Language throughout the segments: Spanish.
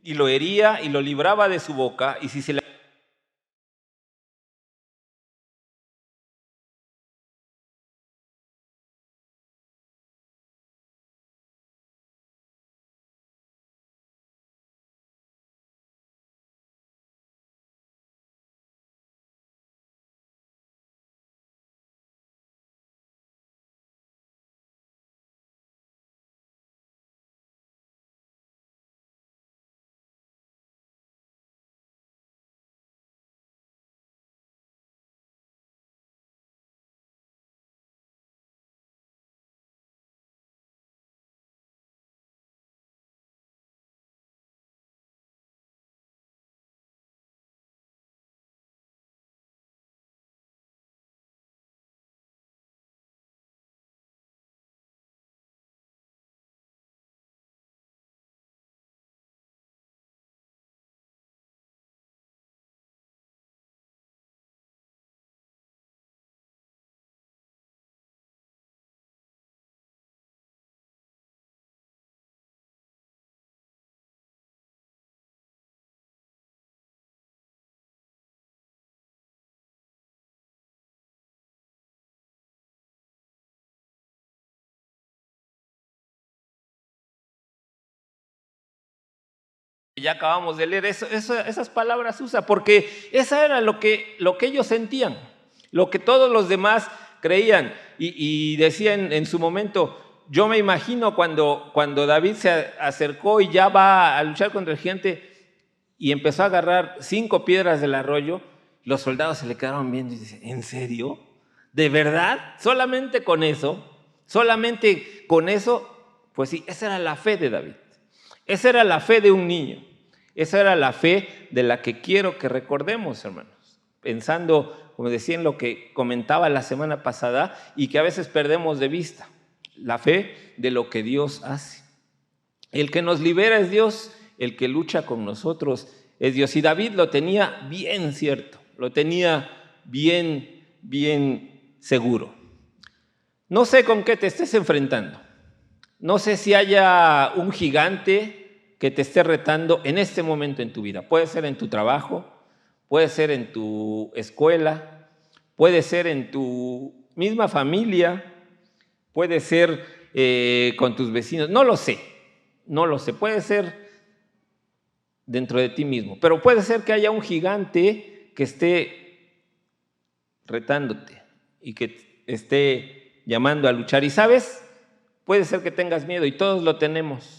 y lo hería y lo libraba de su boca, y si se le ya acabamos de leer, esas palabras usa, porque esa era lo que ellos sentían, lo que todos los demás creían, y decían en su momento, yo me imagino cuando David se acercó y ya va a luchar contra el gigante y empezó a agarrar 5 piedras del arroyo, los soldados se le quedaron viendo y dicen, ¿en serio? ¿De verdad? ¿Solamente con eso? ¿Solamente con eso? Pues sí, esa era la fe de David. Esa era la fe de un niño. Esa era la fe de la que quiero que recordemos, hermanos. Pensando, como decía, en lo que comentaba la semana pasada y que a veces perdemos de vista. La fe de lo que Dios hace. El que nos libera es Dios, el que lucha con nosotros es Dios. Y David lo tenía bien cierto, lo tenía bien seguro. No sé con qué te estés enfrentando. No sé si haya un gigante que te esté retando en este momento en tu vida. Puede ser en tu trabajo, puede ser en tu escuela, puede ser en tu misma familia, puede ser con tus vecinos. No lo sé, puede ser dentro de ti mismo, pero puede ser que haya un gigante que esté retándote y que esté llamando a luchar. Y sabes, puede ser que tengas miedo y todos lo tenemos.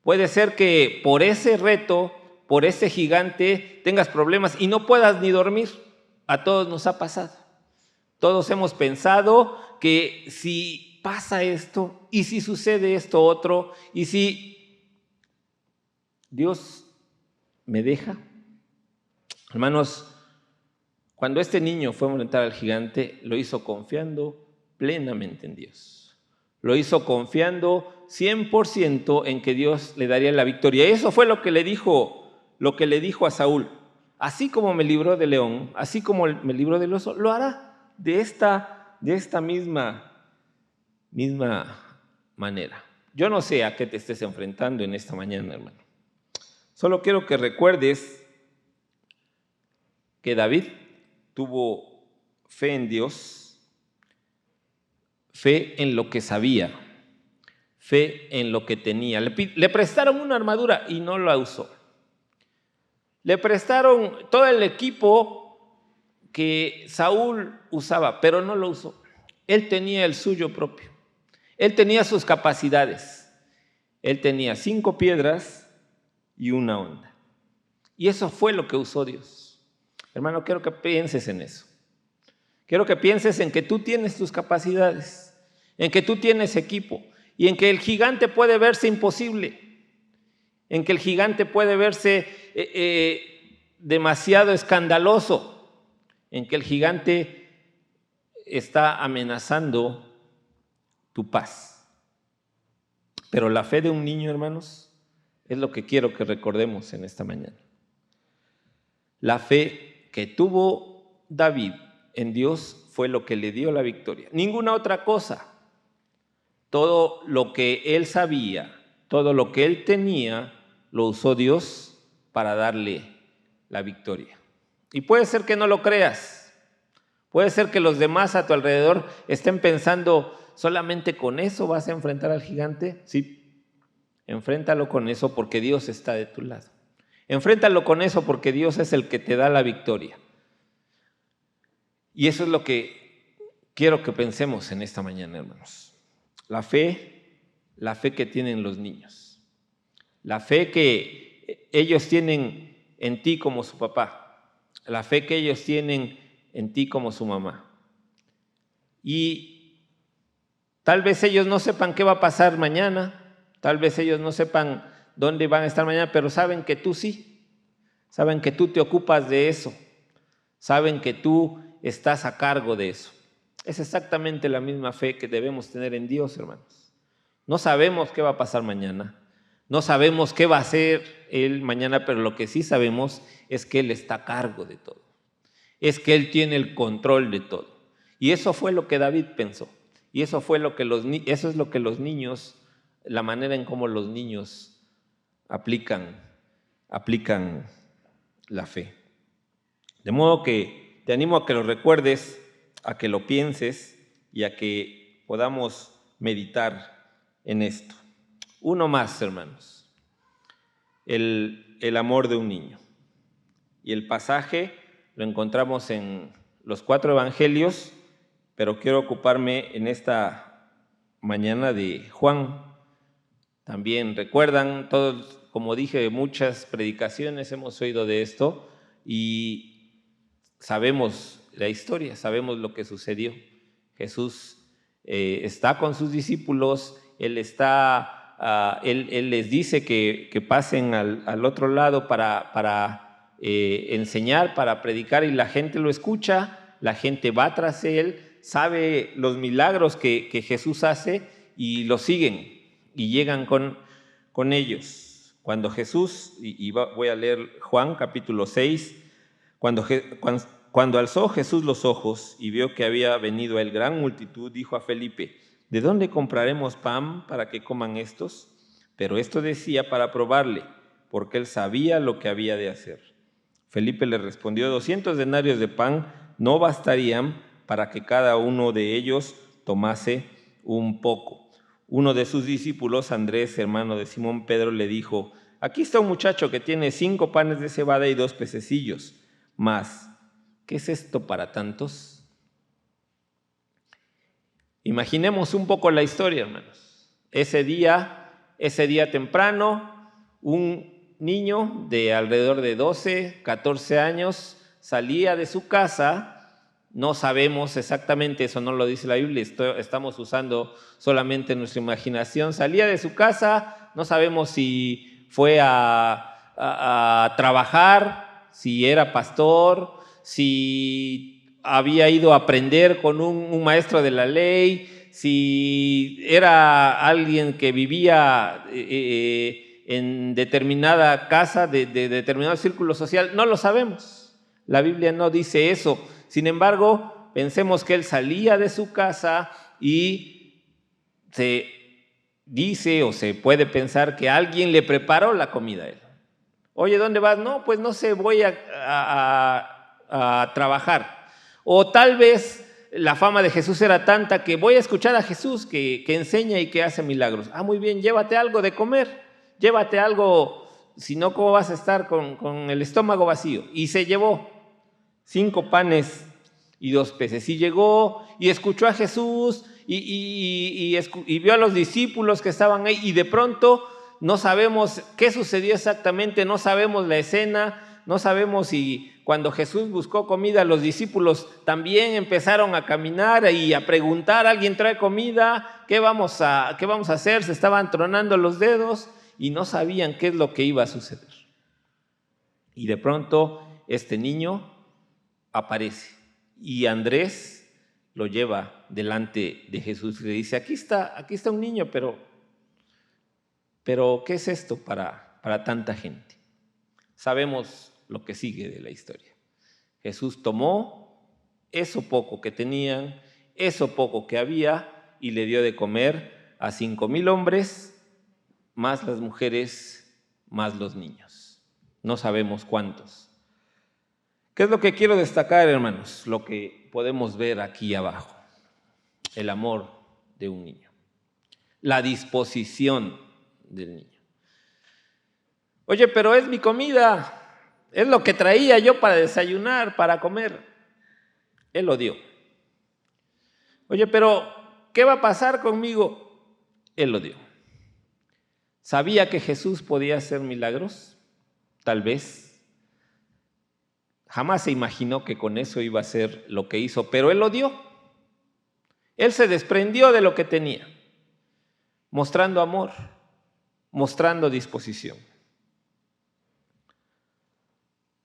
Puede ser que por ese reto, por ese gigante, tengas problemas y no puedas ni dormir. A todos nos ha pasado. Todos hemos pensado que si pasa esto, y si sucede esto otro, y si Dios me deja. Hermanos, cuando este niño fue a enfrentar al gigante, lo hizo confiando plenamente en Dios. Lo hizo confiando 100% en que Dios le daría la victoria. Eso fue lo que le dijo a Saúl. Así como me libró del león, así como me libró del oso, lo hará de esta misma manera. Yo no sé a qué te estés enfrentando en esta mañana, hermano. Solo quiero que recuerdes que David tuvo fe en Dios, fe en lo que sabía, fe en lo que tenía. Le prestaron una armadura y no la usó. Le prestaron todo el equipo que Saúl usaba, pero no lo usó. Él tenía el suyo propio. Él tenía sus capacidades. Él tenía 5 piedras y una honda. Y eso fue lo que usó Dios. Hermano, quiero que pienses en eso. Quiero que pienses en que tú tienes tus capacidades, en que tú tienes equipo y en que el gigante puede verse imposible, en que el gigante puede verse demasiado escandaloso, en que el gigante está amenazando tu paz. Pero la fe de un niño, hermanos, es lo que quiero que recordemos en esta mañana. La fe que tuvo David en Dios fue lo que le dio la victoria. Ninguna otra cosa. Todo lo que él sabía, todo lo que él tenía, lo usó Dios para darle la victoria. Y puede ser que no lo creas, puede ser que los demás a tu alrededor estén pensando, ¿solamente con eso vas a enfrentar al gigante? Sí, enfréntalo con eso porque Dios está de tu lado. Enfréntalo con eso porque Dios es el que te da la victoria. Y eso es lo que quiero que pensemos en esta mañana, hermanos. La fe que tienen los niños. La fe que ellos tienen en ti como su papá. La fe que ellos tienen en ti como su mamá. Y tal vez ellos no sepan qué va a pasar mañana, tal vez ellos no sepan dónde van a estar mañana, pero saben que tú sí, saben que tú te ocupas de eso, saben que tú estás a cargo de eso. Es exactamente la misma fe que debemos tener en Dios, hermanos. No sabemos qué va a pasar mañana, no sabemos qué va a hacer Él mañana, pero lo que sí sabemos es que Él está a cargo de todo, es que Él tiene el control de todo. Y eso fue lo que David pensó. Y eso es lo que los niños, la manera en cómo los niños aplican la fe. De modo que te animo a que lo recuerdes, a que lo pienses y a que podamos meditar en esto. Uno más, hermanos. El amor de un niño. Y el pasaje lo encontramos en los 4 evangelios, pero quiero ocuparme en esta mañana de Juan. También recuerdan, todos, como dije, muchas predicaciones hemos oído de esto y sabemos la historia, sabemos lo que sucedió. Jesús está con sus discípulos, Él les dice que pasen al otro lado para enseñar, para predicar, y la gente lo escucha, la gente va tras Él, sabe los milagros que Jesús hace y lo siguen y llegan con ellos. Cuando Jesús, voy a leer Juan capítulo 6, cuando alzó Jesús los ojos y vio que había venido a él gran multitud, dijo a Felipe: ¿de dónde compraremos pan para que coman estos? Pero esto decía para probarle, porque él sabía lo que había de hacer. Felipe le respondió: 200 denarios de pan no bastarían para que cada uno de ellos tomase un poco. Uno de sus discípulos, Andrés, hermano de Simón Pedro, le dijo: aquí está un muchacho que tiene 5 panes de cebada y 2 pececillos. Mas, ¿qué es esto para tantos? Imaginemos un poco la historia, hermanos. Ese día temprano, un niño de alrededor de 12, 14 años salía de su casa. No sabemos exactamente, eso no lo dice la Biblia, estamos usando solamente nuestra imaginación. Salía de su casa, no sabemos si fue a trabajar, si era pastor, si había ido a aprender con un maestro de la ley, si era alguien que vivía en determinada casa, de determinado círculo social. No lo sabemos, la Biblia no dice eso. Sin embargo, pensemos que él salía de su casa y se dice o se puede pensar que alguien le preparó la comida a él. Oye, ¿dónde vas? No, pues no sé, voy a trabajar. O tal vez la fama de Jesús era tanta que voy a escuchar a Jesús que enseña y que hace milagros. Ah, muy bien, llévate algo de comer, llévate algo, si no, ¿cómo vas a estar con el estómago vacío? Y se llevó 5 panes y 2 peces. Y llegó y escuchó a Jesús y vio a los discípulos que estaban ahí, y de pronto no sabemos qué sucedió exactamente, no sabemos la escena, no sabemos si cuando Jesús buscó comida, los discípulos también empezaron a caminar y a preguntar: ¿alguien trae comida? ¿Qué vamos a hacer? Se estaban tronando los dedos y no sabían qué es lo que iba a suceder. Y de pronto este niño aparece y Andrés lo lleva delante de Jesús y le dice: aquí está un niño, pero ¿qué es esto para tanta gente? Sabemos lo que sigue de la historia. Jesús tomó eso poco que tenían, eso poco que había, y le dio de comer a 5,000 hombres, más las mujeres, más los niños. No sabemos cuántos. ¿Qué es lo que quiero destacar, hermanos? Lo que podemos ver aquí abajo. El amor de un niño. La disposición del niño. Oye, pero es mi comida. Es lo que traía yo para desayunar, para comer. Él lo dio. Oye, pero ¿qué va a pasar conmigo? Él lo dio. ¿Sabía que Jesús podía hacer milagros? Tal vez. Jamás se imaginó que con eso iba a ser lo que hizo, pero Él lo dio. Él se desprendió de lo que tenía, mostrando amor, mostrando disposición.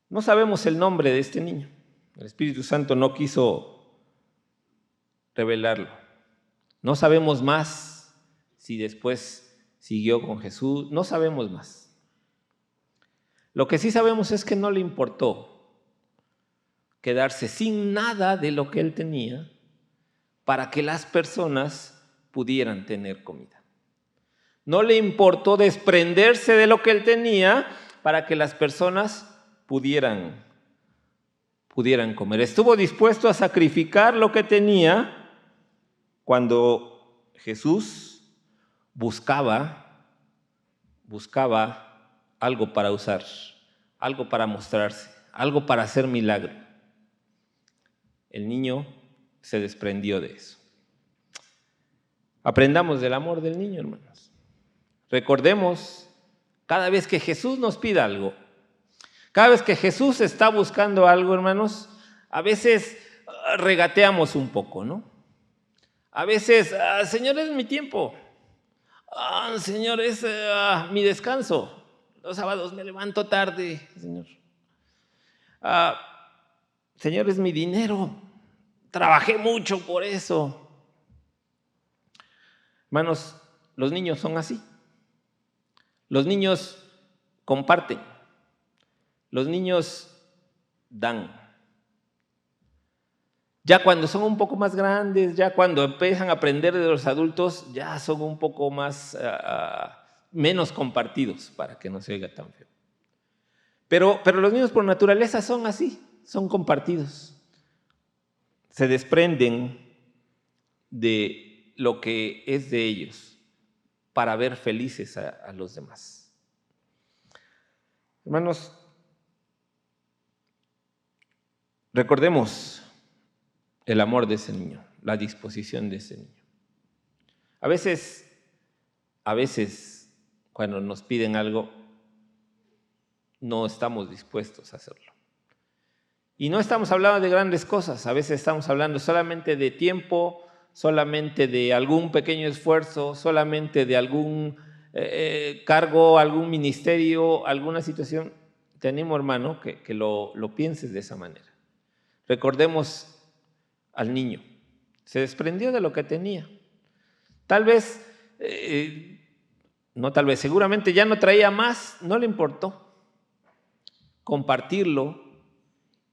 No sabemos el nombre de este niño. El Espíritu Santo no quiso revelarlo. No sabemos más si después siguió con Jesús. No sabemos más. Lo que sí sabemos es que no le importó quedarse sin nada de lo que él tenía para que las personas pudieran tener comida. No le importó desprenderse de lo que él tenía para que las personas pudieran comer. Estuvo dispuesto a sacrificar lo que tenía cuando Jesús buscaba algo para usar, algo para mostrarse, algo para hacer milagro. El niño se desprendió de eso. Aprendamos del amor del niño, hermanos. Recordemos, cada vez que Jesús nos pida algo, cada vez que Jesús está buscando algo, hermanos, a veces regateamos un poco, ¿no? A veces, Señor, es mi tiempo. Señor, es mi descanso. Los sábados me levanto tarde, Señor. Señor, es mi dinero. Trabajé mucho por eso. Hermanos, los niños son así. Los niños comparten. Los niños dan. Ya cuando son un poco más grandes, ya cuando empiezan a aprender de los adultos, ya son un poco más, menos compartidos, para que no se oiga tan feo. Pero los niños por naturaleza son así, son compartidos. Se desprenden de lo que es de ellos para ver felices a los demás. Hermanos, recordemos el amor de ese niño, la disposición de ese niño. A veces, cuando nos piden algo, no estamos dispuestos a hacerlo. Y no estamos hablando de grandes cosas, a veces estamos hablando solamente de tiempo, solamente de algún pequeño esfuerzo, solamente de algún cargo, algún ministerio, alguna situación. Te animo, hermano, que lo pienses de esa manera. Recordemos al niño. Se desprendió de lo que tenía. Tal vez, seguramente ya no traía más, no le importó compartirlo,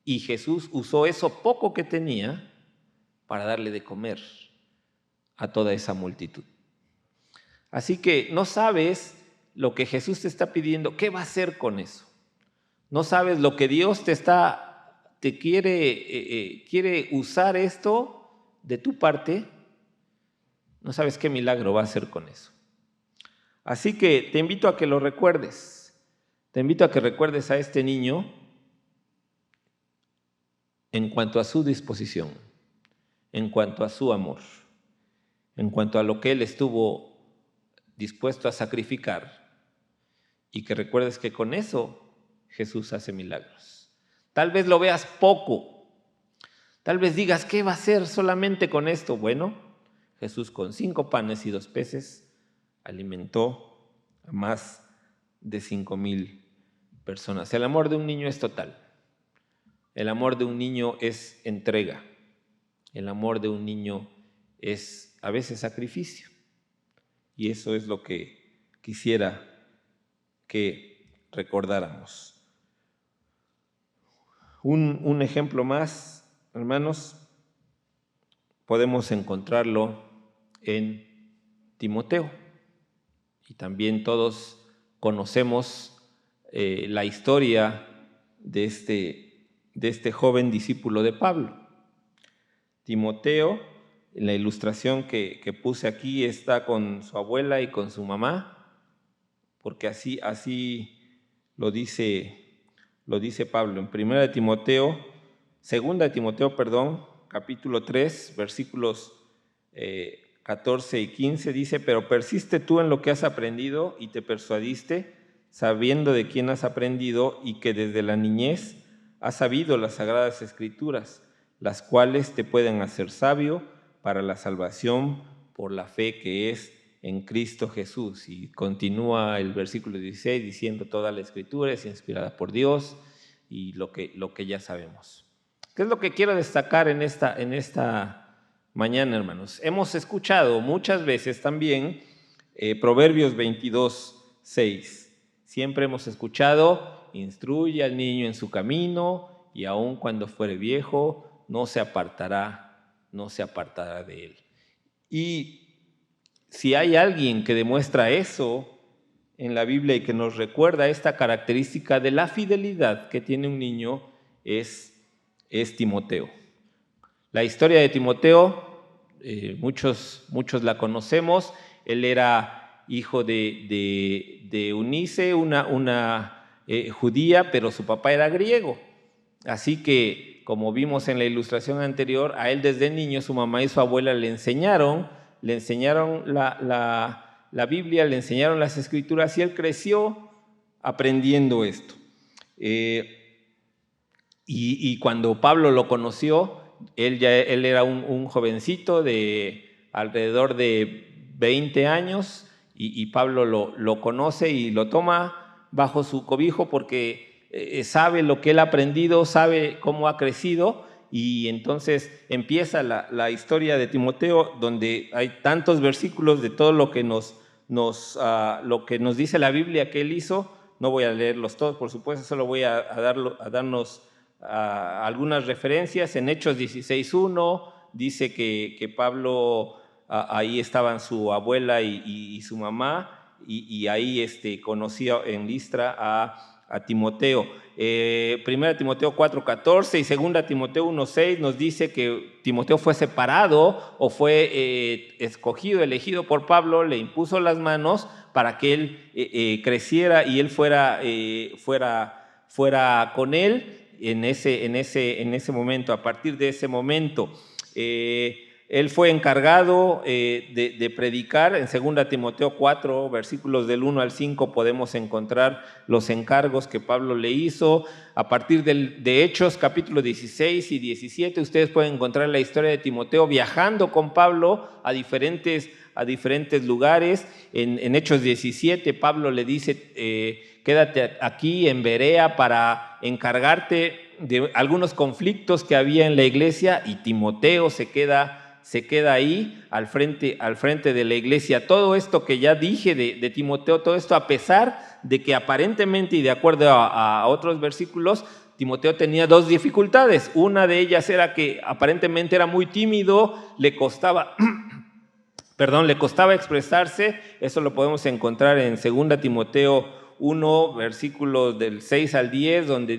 y Jesús usó eso poco que tenía para darle de comer a toda esa multitud. Así que no sabes lo que Jesús te está pidiendo, ¿qué va a hacer con eso? No sabes lo que Dios te quiere usar esto de tu parte, no sabes qué milagro va a hacer con eso. Así que te invito a que lo recuerdes. Te invito a que recuerdes a este niño en cuanto a su disposición, en cuanto a su amor, en cuanto a lo que él estuvo dispuesto a sacrificar, y que recuerdes que con eso Jesús hace milagros. Tal vez lo veas poco, tal vez digas, ¿qué va a hacer solamente con esto? Bueno, Jesús con 5 panes y 2 peces alimentó a más de 5,000 personas. El amor de un niño es total. El amor de un niño es entrega. El amor de un niño es a veces sacrificio. Y eso es lo que quisiera que recordáramos. Un ejemplo más, hermanos, podemos encontrarlo en Timoteo. Y también todos conocemos la historia de este joven discípulo de Pablo. Timoteo, en la ilustración que puse aquí, está con su abuela y con su mamá, porque así lo dice Pablo en 2 Timoteo, capítulo 3, versículos 14 y 15, dice: pero persiste tú en lo que has aprendido y te persuadiste, sabiendo de quién has aprendido y que desde la niñez has sabido las sagradas escrituras, las cuales te pueden hacer sabio para la salvación por la fe que es en Cristo Jesús. Y continúa el versículo 16 diciendo: toda la escritura es inspirada por Dios, y lo que ya sabemos. ¿Qué es lo que quiero destacar en esta mañana, hermanos? Hemos escuchado muchas veces también Proverbios 22:6. Siempre hemos escuchado: instruye al niño en su camino, y aun cuando fuere viejo, no se apartará de él. Y si hay alguien que demuestra eso en la Biblia y que nos recuerda esta característica de la fidelidad que tiene un niño, es Timoteo. La historia de Timoteo, muchos la conocemos. Él era hijo de Eunice, una judía, pero su papá era griego. Así que, como vimos en la ilustración anterior, a él desde niño su mamá y su abuela le enseñaron la Biblia, le enseñaron las escrituras, y él creció aprendiendo esto. Y cuando Pablo lo conoció, él era un jovencito de alrededor de 20 años, y Pablo lo conoce y lo toma bajo su cobijo porque sabe lo que él ha aprendido, sabe cómo ha crecido. Y entonces empieza la historia de Timoteo, donde hay tantos versículos de todo lo que nos dice la Biblia que él hizo. No voy a leerlos todos, por supuesto, solo voy a darnos algunas referencias. En Hechos 16:1 dice que Pablo, ahí estaban su abuela y su mamá, y ahí conocía en Listra a Timoteo. 1 Timoteo 4:14 y 2 Timoteo 1:6 nos dice que Timoteo fue separado o fue escogido, elegido por Pablo, le impuso las manos para que él creciera y él fuera con él en ese momento. A partir de ese momento, él fue encargado de predicar. En 2 Timoteo 4, versículos del 1 al 5, podemos encontrar los encargos que Pablo le hizo. A partir de Hechos, capítulo 16 y 17, ustedes pueden encontrar la historia de Timoteo viajando con Pablo a diferentes lugares. En Hechos 17, Pablo le dice: quédate aquí en Berea para encargarte de algunos conflictos que había en la iglesia, y Timoteo se queda ahí al frente de la iglesia. Todo esto que ya dije de Timoteo, todo esto a pesar de que aparentemente, y de acuerdo a otros versículos, Timoteo tenía dos dificultades. Una de ellas era que aparentemente era muy tímido, le costaba expresarse. Eso lo podemos encontrar en 2 Timoteo 1, versículos del 6 al 10, donde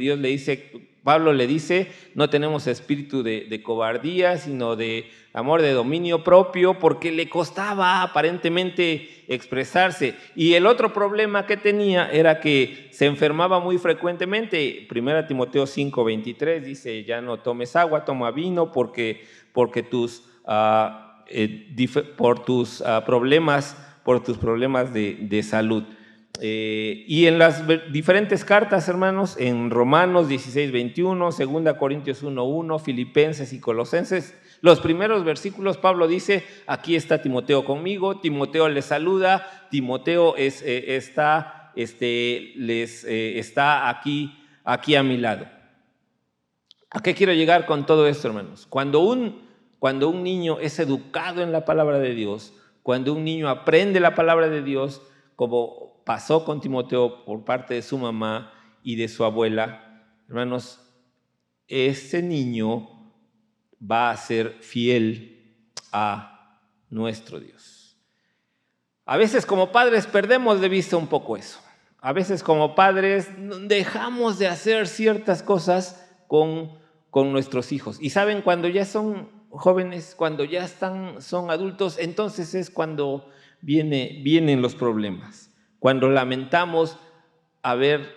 Pablo le dice: no tenemos espíritu de cobardía, sino de amor, de dominio propio, porque le costaba aparentemente expresarse. Y el otro problema que tenía era que se enfermaba muy frecuentemente. 1 Timoteo 5:23 dice: ya no tomes agua, toma vino, porque tus problemas de salud. Y en las diferentes cartas, hermanos, en Romanos 16:21, 2 Corintios 1:1, Filipenses y Colosenses, los primeros versículos, Pablo dice: aquí está Timoteo conmigo. Timoteo les saluda. Timoteo está aquí a mi lado. ¿A qué quiero llegar con todo esto, hermanos? Cuando un niño es educado en la palabra de Dios, cuando un niño aprende la palabra de Dios, como pasó con Timoteo por parte de su mamá y de su abuela, hermanos, ese niño va a ser fiel a nuestro Dios. A veces como padres perdemos de vista un poco eso. A veces como padres dejamos de hacer ciertas cosas con nuestros hijos. Y saben, cuando ya son jóvenes, cuando ya son adultos, entonces es cuando vienen los problemas. Cuando lamentamos haber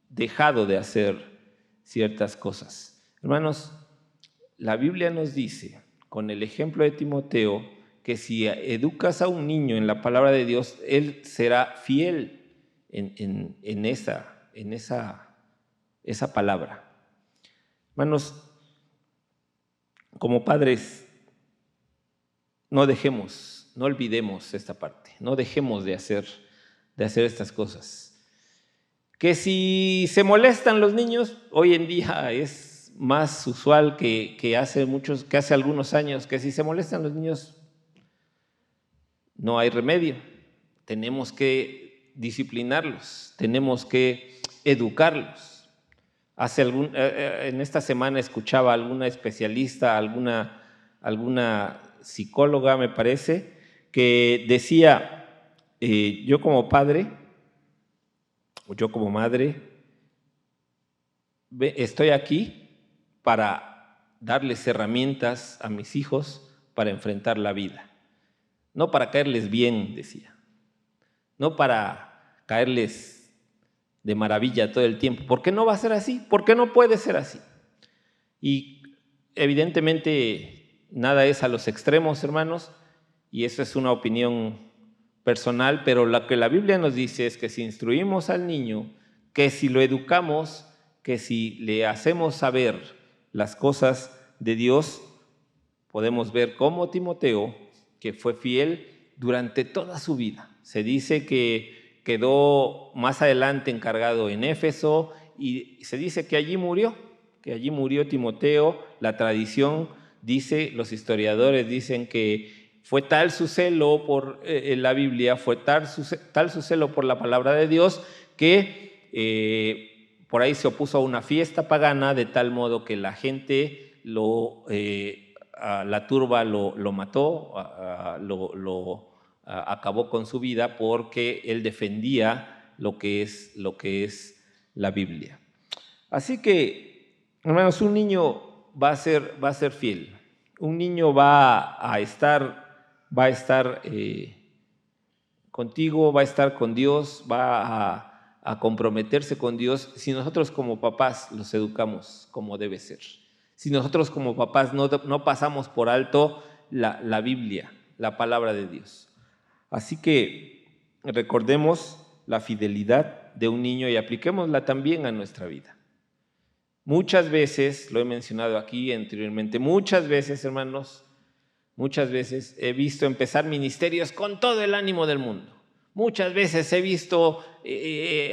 dejado de hacer ciertas cosas. Hermanos, la Biblia nos dice, con el ejemplo de Timoteo, que si educas a un niño en la palabra de Dios, él será fiel en esa palabra. Hermanos, como padres, no olvidemos esta parte, no dejemos de hacer estas cosas. Que si se molestan los niños, hoy en día es más usual que hace algunos años, que si se molestan los niños, no hay remedio. Tenemos que disciplinarlos, tenemos que educarlos. En esta semana escuchaba a alguna especialista, alguna psicóloga, me parece, que decía, yo como padre, o yo como madre, estoy aquí para darles herramientas a mis hijos para enfrentar la vida. No para caerles bien, decía. No para caerles de maravilla todo el tiempo. ¿Por qué no va a ser así? ¿Por qué no puede ser así? Y evidentemente nada es a los extremos, hermanos, y eso es una opinión personal, pero lo que la Biblia nos dice es que si instruimos al niño, que si lo educamos, que si le hacemos saber las cosas de Dios, podemos ver cómo Timoteo, que fue fiel durante toda su vida. Se dice que quedó más adelante encargado en Éfeso y se dice que allí murió Timoteo. La tradición dice, los historiadores dicen que fue tal su celo por la Biblia, fue tal su celo por la palabra de Dios, que por ahí se opuso a una fiesta pagana, de tal modo que la gente la turba lo mató, acabó con su vida porque él defendía lo que es la Biblia. Así que, hermanos, un niño va a ser fiel. Un niño va a estar contigo, va a estar con Dios, va a comprometerse con Dios si nosotros como papás los educamos como debe ser. Si nosotros como papás no pasamos por alto la Biblia, la palabra de Dios. Así que recordemos la fidelidad de un niño y apliquémosla también a nuestra vida. Muchas veces, lo he mencionado aquí anteriormente, muchas veces, hermanos, muchas veces he visto empezar ministerios con todo el ánimo del mundo. Muchas veces he visto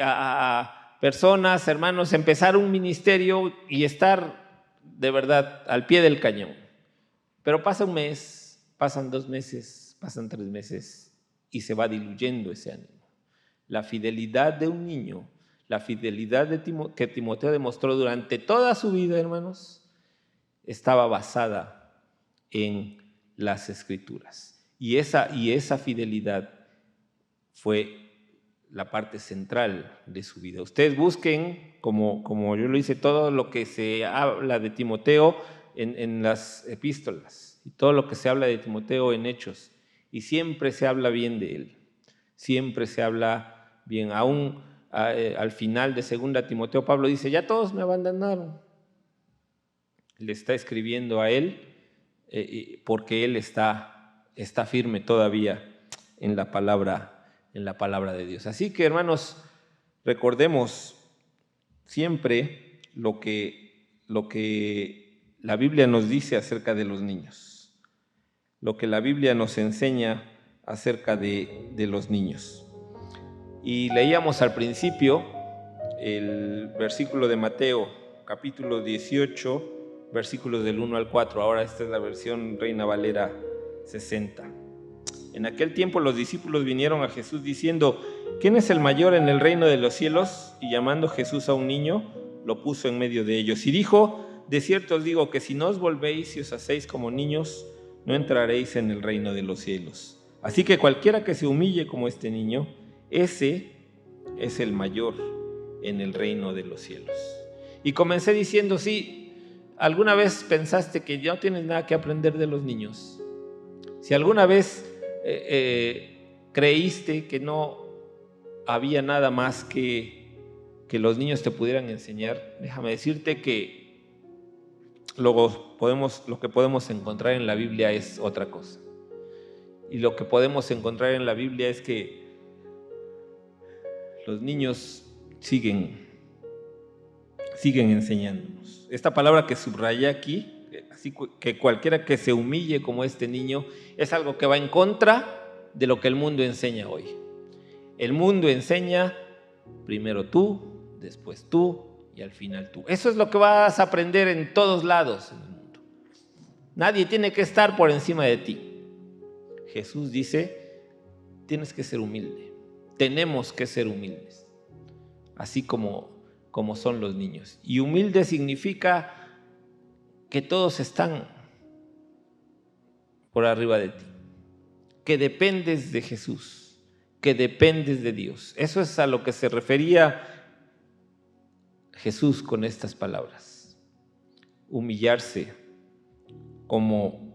a personas, hermanos, empezar un ministerio y estar de verdad al pie del cañón. Pero pasa un mes, pasan 2 meses, pasan 3 meses y se va diluyendo ese ánimo. La fidelidad de un niño, la fidelidad que Timoteo demostró durante toda su vida, hermanos, estaba basada en las Escrituras. Y esa fidelidad fue la parte central de su vida. Ustedes busquen, como yo lo hice, todo lo que se habla de Timoteo en las epístolas y todo lo que se habla de Timoteo en Hechos, y siempre se habla bien de él, siempre se habla bien. Aún al final de 2 Timoteo, Pablo dice, ya todos me abandonaron. Le está escribiendo a él porque él está firme todavía en la palabra de Dios. Así que, hermanos, recordemos siempre lo que la Biblia nos dice acerca de los niños, lo que la Biblia nos enseña acerca de los niños. Y leíamos al principio el versículo de Mateo, capítulo 18, versículos del 1 al 4. Ahora esta es la versión Reina Valera 60. En aquel tiempo los discípulos vinieron a Jesús diciendo, ¿quién es el mayor en el reino de los cielos? Y llamando Jesús a un niño, lo puso en medio de ellos. Y dijo, de cierto os digo que si no os volvéis y os hacéis como niños, no entraréis en el reino de los cielos. Así que cualquiera que se humille como este niño, ese es el mayor en el reino de los cielos. Y comencé diciendo, sí, ¿alguna vez pensaste que no tienes nada que aprender de los niños? Si alguna vez creíste que no había nada más que los niños te pudieran enseñar, déjame decirte que lo que podemos encontrar en la Biblia es otra cosa. Y lo que podemos encontrar en la Biblia es que los niños siguen enseñándonos. Esta palabra que subrayé aquí, así que cualquiera que se humille como este niño, es algo que va en contra de lo que el mundo enseña hoy. El mundo enseña primero tú, después tú y al final tú. Eso es lo que vas a aprender en todos lados en el mundo. Nadie tiene que estar por encima de ti. Jesús dice, tienes que ser humilde. Tenemos que ser humildes, así como son los niños. Y humilde significa que todos están por arriba de ti, que dependes de Jesús, que dependes de Dios. Eso es a lo que se refería Jesús con estas palabras. Humillarse como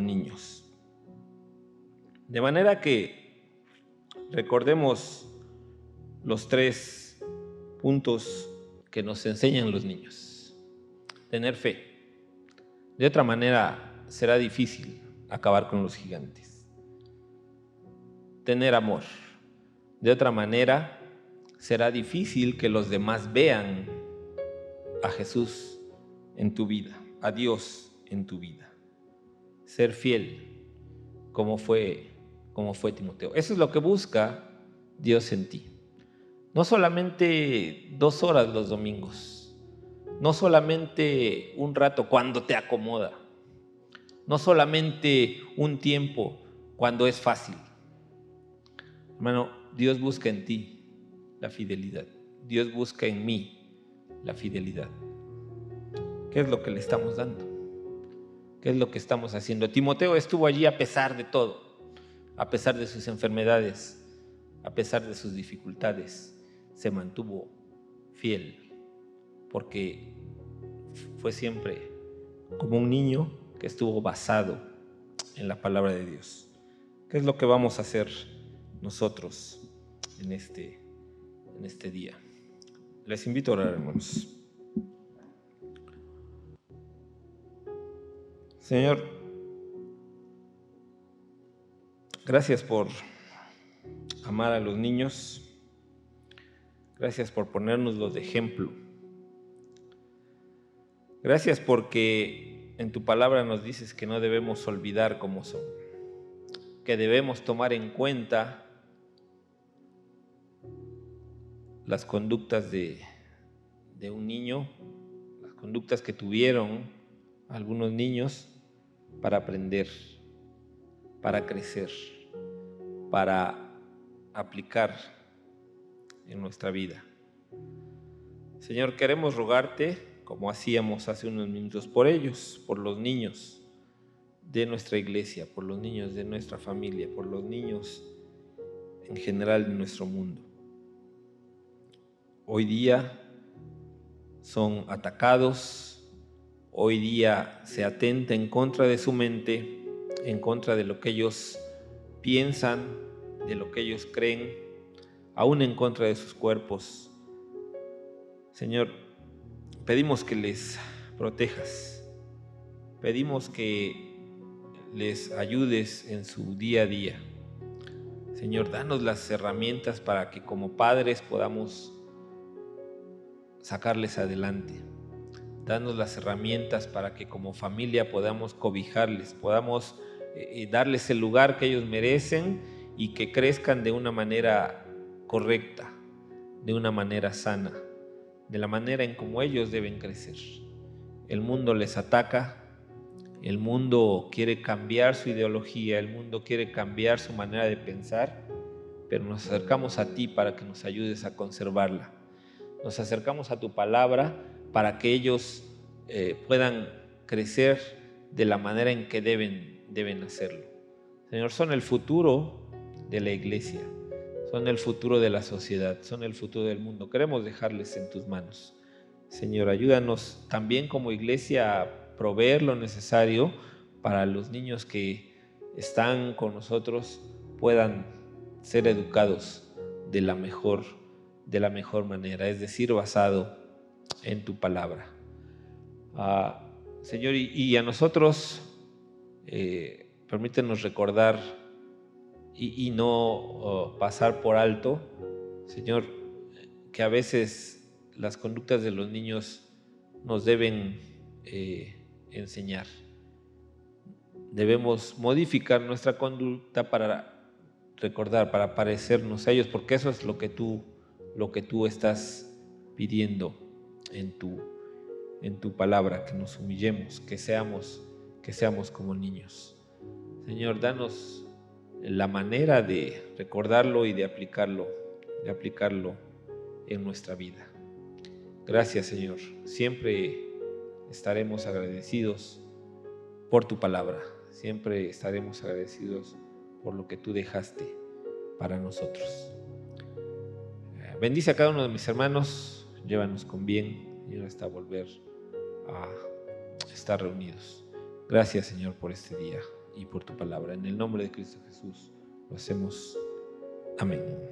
niños. De manera que recordemos los 3 puntos que nos enseñan los niños. Tener fe. De otra manera será difícil acabar con los gigantes. Tener amor. De otra manera será difícil que los demás vean a Jesús en tu vida, a Dios en tu vida. Ser fiel como fue Timoteo. Eso es lo que busca Dios en ti. No solamente 2 horas los domingos, no solamente un rato cuando te acomoda, no solamente un tiempo cuando es fácil. Hermano, Dios busca en ti la fidelidad. Dios busca en mí la fidelidad. ¿Qué es lo que le estamos dando? ¿Qué es lo que estamos haciendo? Timoteo estuvo allí a pesar de todo, a pesar de sus enfermedades, a pesar de sus dificultades, se mantuvo fiel, porque fue siempre como un niño que estuvo basado en la palabra de Dios. ¿Qué es lo que vamos a hacer nosotros en este día? Les invito a orar, hermanos. Señor, gracias por amar a los niños. Gracias por ponernoslos de ejemplo. Gracias porque en tu palabra nos dices que no debemos olvidar cómo son, que debemos tomar en cuenta las conductas de un niño, las conductas que tuvieron algunos niños para aprender, para crecer, para aplicar en nuestra vida. Señor, queremos rogarte, como hacíamos hace unos minutos, por ellos, por los niños de nuestra iglesia, por los niños de nuestra familia, por los niños en general de nuestro mundo. Hoy día son atacados, hoy día se atenta en contra de su mente, en contra de lo que ellos piensan, de lo que ellos creen, aún en contra de sus cuerpos. Señor, pedimos que les protejas, pedimos que les ayudes en su día a día. Señor, danos las herramientas para que como padres podamos sacarles adelante. Danos las herramientas para que como familia podamos cobijarles, podamos darles el lugar que ellos merecen y que crezcan de una manera correcta, de una manera sana, de la manera en como ellos deben crecer. El mundo les ataca, el mundo quiere cambiar su ideología, el mundo quiere cambiar su manera de pensar, pero nos acercamos a ti para que nos ayudes a conservarla. Nos acercamos a tu palabra para que ellos puedan crecer de la manera en que deben hacerlo. Señor, son el futuro de la iglesia, son el futuro de la sociedad, son el futuro del mundo. Queremos dejarles en tus manos. Señor, ayúdanos también como iglesia a proveer lo necesario para los niños que están con nosotros puedan ser educados de la mejor manera, es decir, basado en tu palabra. Señor, y a nosotros permítenos recordar y no pasar por alto, Señor, que a veces las conductas de los niños nos deben enseñar. Debemos modificar nuestra conducta para recordar, para parecernos a ellos, porque eso es lo que tú estás pidiendo en tu palabra, que nos humillemos, que seamos como niños. Señor, danos la manera de recordarlo y de aplicarlo en nuestra vida. Gracias, Señor. Siempre estaremos agradecidos por tu palabra. Siempre estaremos agradecidos por lo que tú dejaste para nosotros. Bendice a cada uno de mis hermanos. Llévanos con bien, Señor, hasta volver a estar reunidos. Gracias, Señor, por este día y por tu palabra. En el nombre de Cristo Jesús lo hacemos. Amén.